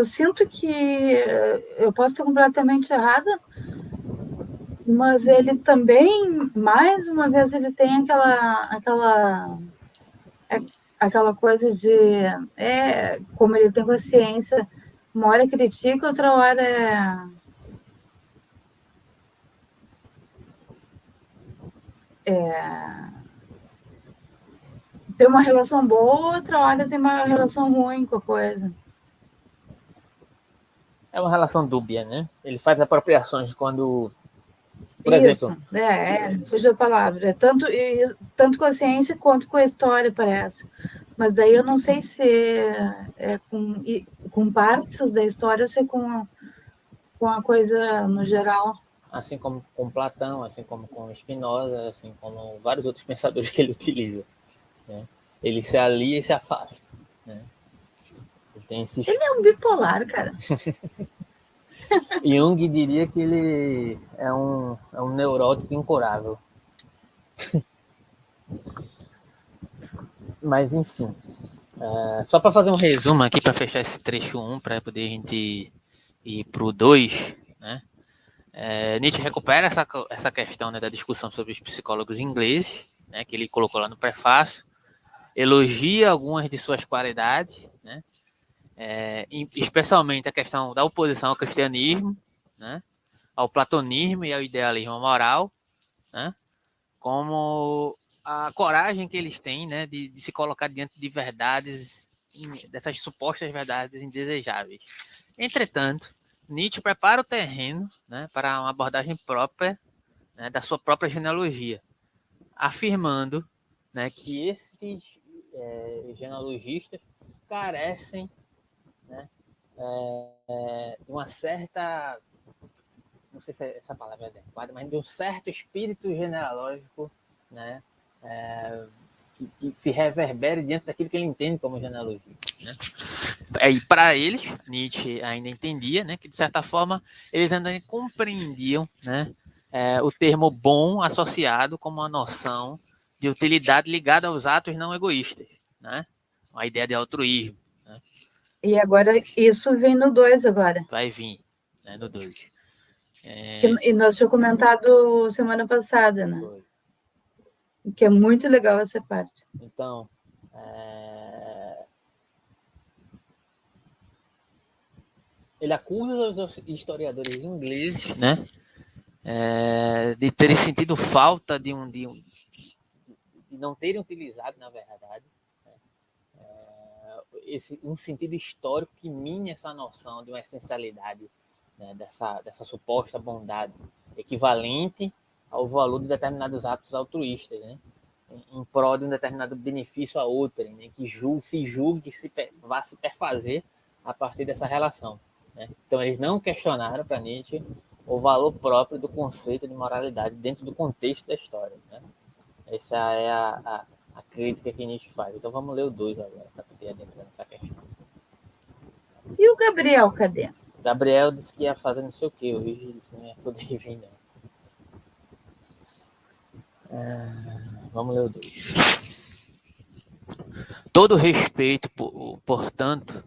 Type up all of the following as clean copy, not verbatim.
sinto que eu posso ser completamente errada, mas ele também, mais uma vez, ele tem aquela coisa de como ele tem consciência, uma hora critica, outra hora tem uma relação boa, outra hora tem uma relação ruim com a coisa. É uma relação dúbia, né? Ele faz apropriações quando, por Isso, exemplo... fugiu a palavra. Tanto consciência quanto com a história, parece. Mas daí eu não sei se é com partes da história ou se é com a coisa no geral. Assim como com Platão, assim como com Spinoza, assim como vários outros pensadores que ele utiliza, né? Ele se alia e se afasta, né? Ele é um bipolar, cara. Jung diria que ele é um neurótico incurável. Mas, enfim. Só para fazer um resumo aqui, para fechar esse trecho 1, para poder a gente ir para o 2, né? Nietzsche recupera essa questão, né, da discussão sobre os psicólogos ingleses, né, que ele colocou lá no prefácio, elogia algumas de suas qualidades, né? Especialmente a questão da oposição ao cristianismo, né, ao platonismo e ao idealismo moral, né, como a coragem que eles têm, né, de se colocar diante de verdades, dessas supostas verdades indesejáveis. Entretanto, Nietzsche prepara o terreno, né, para uma abordagem própria, né, da sua própria genealogia, afirmando, né, que esses genealogistas carecem, né, de uma certa, não sei se essa palavra é adequada, mas de um certo espírito genealógico, né, que se reverbere diante daquilo que ele entende como genealogia, né? E para eles, Nietzsche ainda entendia, né, que de certa forma eles ainda compreendiam, né, o termo bom associado como uma noção de utilidade ligada aos atos não egoístas, né? A ideia de altruísmo, né? E agora isso vem no 2 agora. Vai vir, né, no 2. E nós tínhamos comentado semana passada, né? Foi. Que é muito legal essa parte. Então, ele acusa os historiadores ingleses, né, de terem sentido falta de não terem utilizado, na verdade, um sentido histórico que mine essa noção de uma essencialidade, né, dessa suposta bondade equivalente ao valor de determinados atos altruístas, né, em prol de um determinado benefício a outrem, né, que se julgue que vá se perfazer a partir dessa relação, né? Então, eles não questionaram para Nietzsche o valor próprio do conceito de moralidade dentro do contexto da história, né? Essa é a crítica que Nietzsche faz. Então, vamos ler o 2 agora, para poder adentrar nessa questão. E o Gabriel, cadê? Gabriel disse que ia fazer não sei o quê, o Luigi disse que não ia poder vir, não. Vamos ler o 2. Todo respeito, portanto,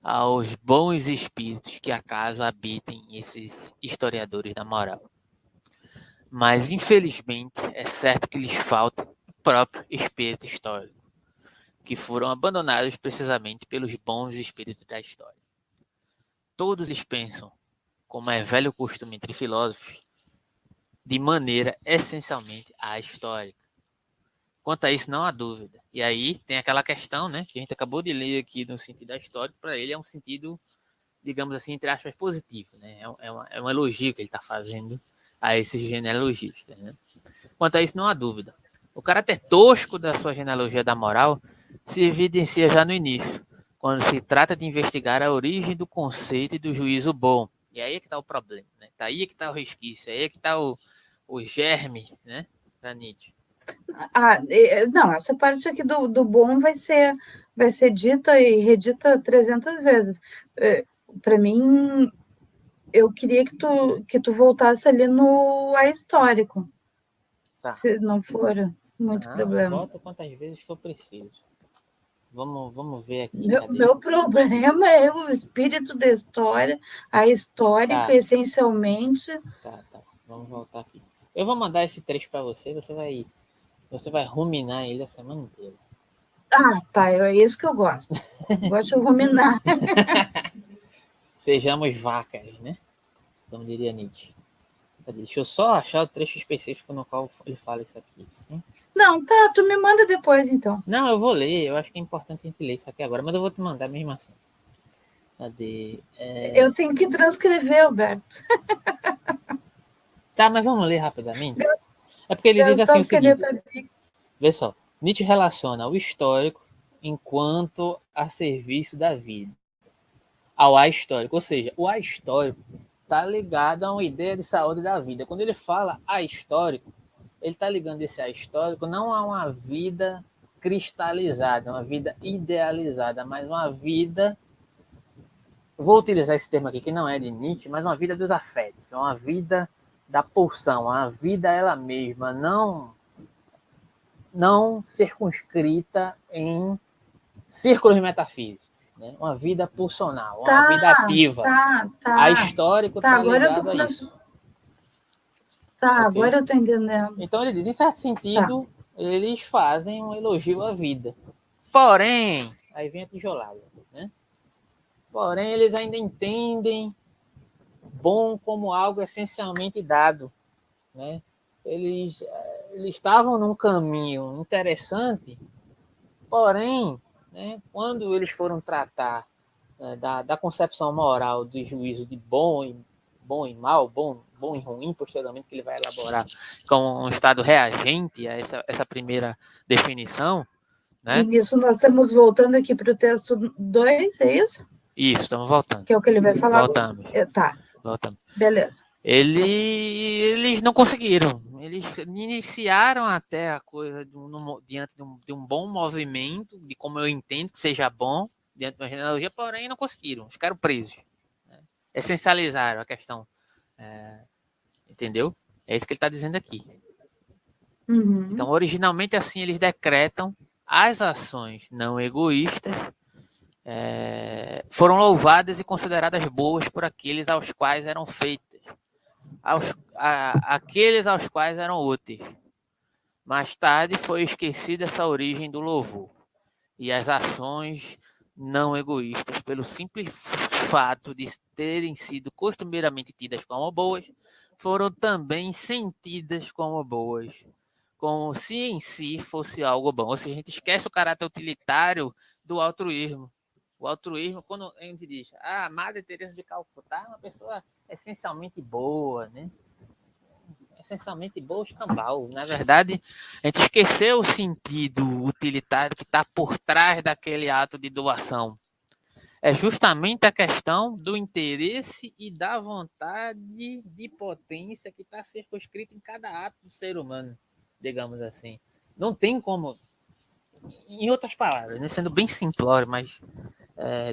aos bons espíritos que acaso habitem esses historiadores da moral. Mas, infelizmente, é certo que lhes falta o próprio espírito histórico, que foram abandonados precisamente pelos bons espíritos da história. Todos eles pensam, como é velho costume entre filósofos, de maneira essencialmente ahistórica. Quanto a isso, não há dúvida. E aí tem aquela questão, né, que a gente acabou de ler aqui no sentido histórico, para ele é um sentido, digamos assim, entre aspas, positivo, né? É um elogio que ele está fazendo a esses genealogistas, né? Quanto a isso, não há dúvida. O caráter tosco da sua genealogia da moral se evidencia já no início, quando se trata de investigar a origem do conceito e do juízo bom. E aí é que está o problema, né? Aí é que está o resquício, aí é que está o germe, né, para Nietzsche. Não, essa parte aqui do bom vai ser dita e redita 300 vezes. Para mim, eu queria que tu voltasse ali no ahistórico. Tá. Se não for muito problema. Volta quantas vezes for preciso. Vamos ver aqui. Meu problema é o espírito da história, a histórica, essencialmente. Tá. Vamos voltar aqui. Eu vou mandar esse trecho para você vai ruminar ele a semana inteira. Tá, é isso que eu gosto. Gosto de ruminar. Sejamos vacas, né? Como diria Nietzsche. Deixa eu só achar o trecho específico no qual ele fala isso aqui. Sim? Não, tá, tu me manda depois, então. Não, eu vou ler. Eu acho que é importante a gente ler isso aqui agora, mas eu vou te mandar mesmo assim. Cadê? Eu tenho que transcrever, Alberto. Tá, mas vamos ler rapidamente. É porque ele diz assim o seguinte. Vê só. Nietzsche relaciona o histórico enquanto a serviço da vida ao ahistórico. Ou seja, o ahistórico está ligado a uma ideia de saúde da vida. Quando ele fala ahistórico, ele está ligando esse ahistórico não a uma vida cristalizada, uma vida idealizada, mas uma vida, vou utilizar esse termo aqui que não é de Nietzsche, mas uma vida dos afetos, uma vida da pulsão, uma vida ela mesma, não circunscrita em círculos metafísicos, né? Uma vida pulsional, uma vida ativa. Tá. A histórico está ligado a isso. Tá, okay? Agora eu tô entendendo. Então ele diz, em certo sentido, eles fazem um elogio à vida. Porém, aí vem a tijolada, né? Porém, eles ainda entendem bom como algo essencialmente dado, né? Eles estavam num caminho interessante, porém, né, quando eles foram tratar da concepção moral do juízo de bom e mal, bom e ruim, posteriormente, que ele vai elaborar como um estado reagente a essa primeira definição. Né? E nisso nós estamos voltando aqui para o texto 2, é isso? Isso, estamos voltando. Que é o que ele vai falar. Voltamos. Tá. Voltamos. Beleza. Eles não conseguiram. Eles iniciaram até a coisa diante de um bom movimento, de como eu entendo que seja bom, diante de uma genealogia, porém não conseguiram. Ficaram presos. Né? Essencializaram a questão. Entendeu? É isso que ele está dizendo aqui. Uhum. Então, originalmente, assim, eles decretam as ações não egoístas foram louvadas e consideradas boas por aqueles aos quais eram feitas, aqueles aos quais eram úteis. Mais tarde foi esquecida essa origem do louvor, e as ações não egoístas, pelo simples fato de terem sido costumeiramente tidas como boas, foram também sentidas como boas, como se em si fosse algo bom. Ou seja, a gente esquece o caráter utilitário do altruísmo. O altruísmo, quando a gente diz, a Madre Teresa de Calcutá é uma pessoa essencialmente boa, né? Essencialmente boa, escambau. Na verdade, a gente esqueceu o sentido utilitário que está por trás daquele ato de doação. É justamente a questão do interesse e da vontade de potência que está circunscrita em cada ato do ser humano, digamos assim. Não tem como, em outras palavras, né, sendo bem simplório, mas,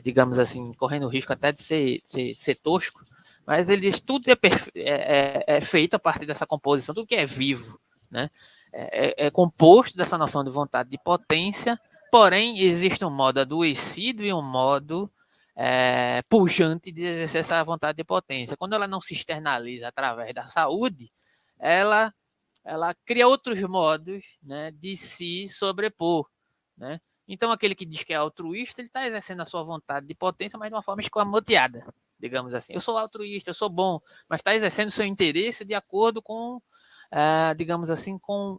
digamos assim, correndo o risco até de ser tosco, mas ele diz que tudo é feito a partir dessa composição, tudo que é vivo, né, é composto dessa noção de vontade de potência, porém existe um modo adoecido e um modo pujante de exercer essa vontade de potência. Quando ela não se externaliza através da saúde, ela cria outros modos, né, de se sobrepor. Né? Então, aquele que diz que é altruísta, ele está exercendo a sua vontade de potência, mas de uma forma escamoteada, digamos assim. Eu sou altruísta, eu sou bom, mas está exercendo seu interesse de acordo com, digamos assim, com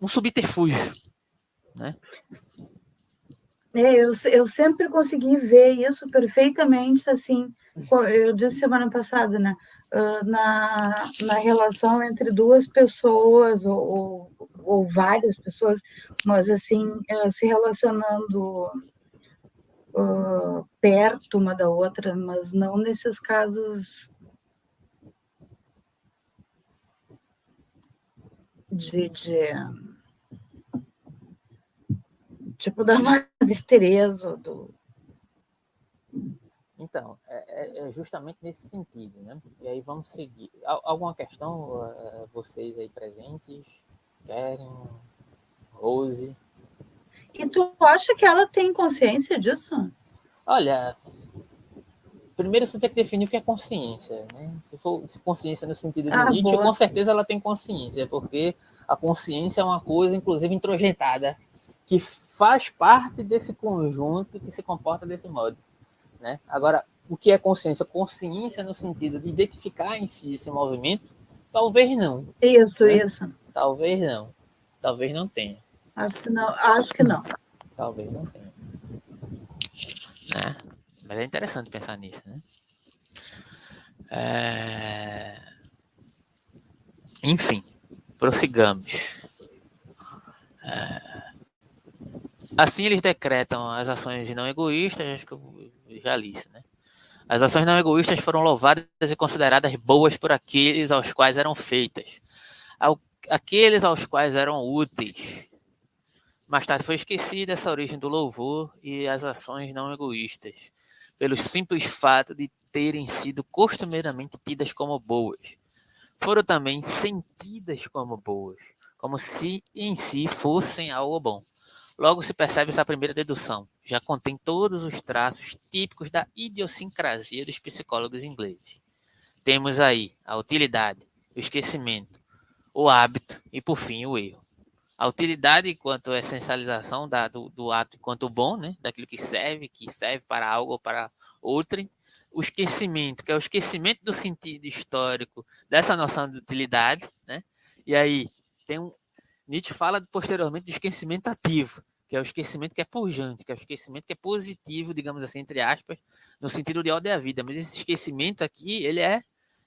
um subterfúgio. Né? Eu sempre consegui ver isso perfeitamente, assim, eu disse semana passada, né? Na relação entre duas pessoas ou várias pessoas, mas assim, se relacionando perto uma da outra, mas não nesses casos de tipo da Madre Teresa, Então, é justamente nesse sentido, né? E aí vamos seguir. Alguma questão, vocês aí presentes, querem? Rose? E tu acha que ela tem consciência disso? Olha, primeiro você tem que definir o que é consciência, né? Se consciência no sentido de Nietzsche, Boa. com certeza ela tem consciência, porque a consciência é uma coisa, inclusive, introjetada, que faz parte desse conjunto que se comporta desse modo, né? Agora, o que é consciência? Consciência no sentido de identificar em si esse movimento, talvez não, Isso, né? isso. Talvez não. Talvez não tenha. Acho que não. Acho que não. Talvez não tenha. Né? Mas é interessante pensar nisso, né? Enfim, prossigamos. Assim eles decretam as ações não egoístas, acho que eu já li isso, né? As ações não egoístas foram louvadas e consideradas boas por aqueles aos quais eram feitas, aqueles aos quais eram úteis. Mais tarde foi esquecida essa origem do louvor e as ações não egoístas, pelo simples fato de terem sido costumeiramente tidas como boas. Foram também sentidas como boas, como se em si fossem algo bom. Logo se percebe essa primeira dedução. Já contém todos os traços típicos da idiosincrasia dos psicólogos ingleses. Temos aí a utilidade, o esquecimento, o hábito e, por fim, o erro. A utilidade enquanto essencialização do ato enquanto bom, né? Daquilo que serve para algo ou para outrem. O esquecimento, que é o esquecimento do sentido histórico dessa noção de utilidade, né? E aí, Nietzsche fala posteriormente do esquecimento ativo, que é o esquecimento que é pujante, que é o esquecimento que é positivo, digamos assim, entre aspas, no sentido de ordem à vida. Mas esse esquecimento aqui, ele é,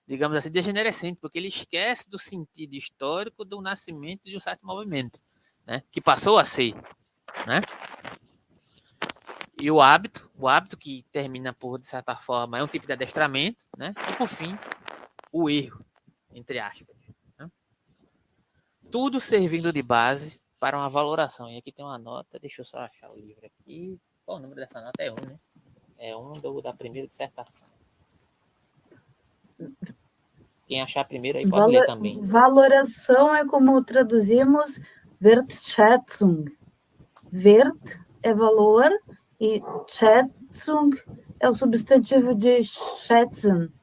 digamos assim, degenerescente, porque ele esquece do sentido histórico do nascimento de um certo movimento, né? Que passou a ser, né? E o hábito que termina por, de certa forma, é um tipo de adestramento, né? E por fim, o erro, entre aspas. Né? Tudo servindo de base para uma valoração. E aqui tem uma nota, deixa eu só achar o livro aqui. Qual o número dessa nota? É 1, né? É 1 da primeira dissertação. Quem achar primeiro aí pode ler também. Valoração é como traduzimos Wertschätzung. Wert é valor e Schätzung é o substantivo de schätzen,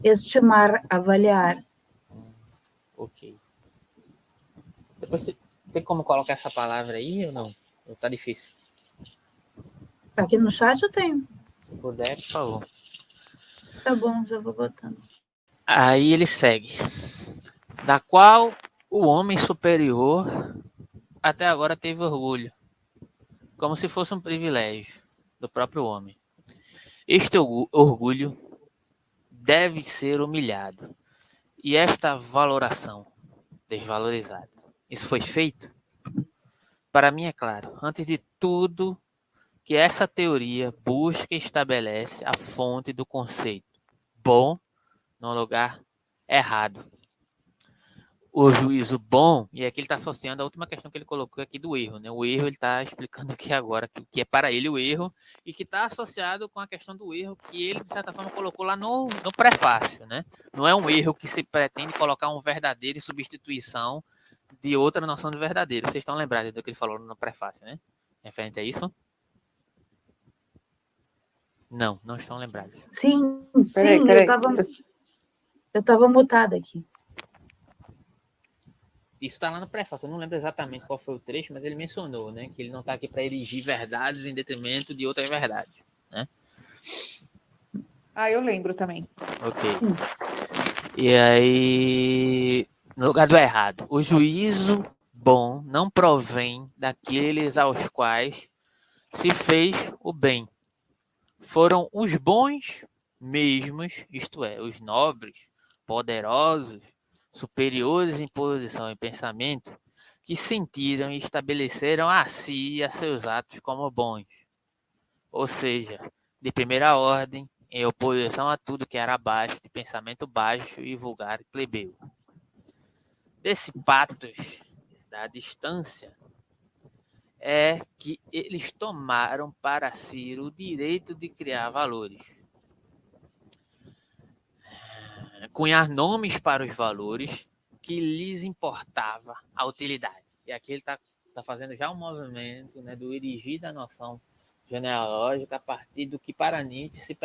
estimar, avaliar. Ok. Depois tem como colocar essa palavra aí ou não? Ou tá difícil? Aqui no chat eu tenho. Se puder, por favor. Tá bom, já vou botando. Aí ele segue. Da qual o homem superior até agora teve orgulho, como se fosse um privilégio do próprio homem. Este orgulho deve ser humilhado e esta valoração desvalorizada. Isso foi feito? Para mim é claro, antes de tudo, que essa teoria busca e estabelece a fonte do conceito bom no lugar errado. O juízo bom, e aqui ele está associando a última questão que ele colocou aqui do erro, né? O erro ele está explicando aqui agora que o que é para ele o erro e que está associado com a questão do erro que ele, de certa forma, colocou lá no prefácio, né? Não é um erro que se pretende colocar um verdadeiro em substituição de outra noção de verdadeiro. Vocês estão lembrados do que ele falou no prefácio, né? Referente a isso? Não, não estão lembrados. Sim, Peraí. eu estava mutada aqui. Isso está lá no prefácio, eu não lembro exatamente qual foi o trecho, mas ele mencionou, né, que ele não está aqui para erigir verdades em detrimento de outras verdades, né? Eu lembro também. Ok. E aí, no lugar do errado, o juízo bom não provém daqueles aos quais se fez o bem. Foram os bons mesmos, isto é, os nobres, poderosos, superiores em posição e pensamento, que sentiram e estabeleceram a si e a seus atos como bons. Ou seja, de primeira ordem, em oposição a tudo que era abaixo, de pensamento baixo e vulgar e plebeu. Desse patos da distância é que eles tomaram para si o direito de criar valores. Cunhar nomes para os valores que lhes importava a utilidade. E aqui ele está está fazendo já um movimento, né, do erigir da noção genealógica a partir do que para Nietzsche se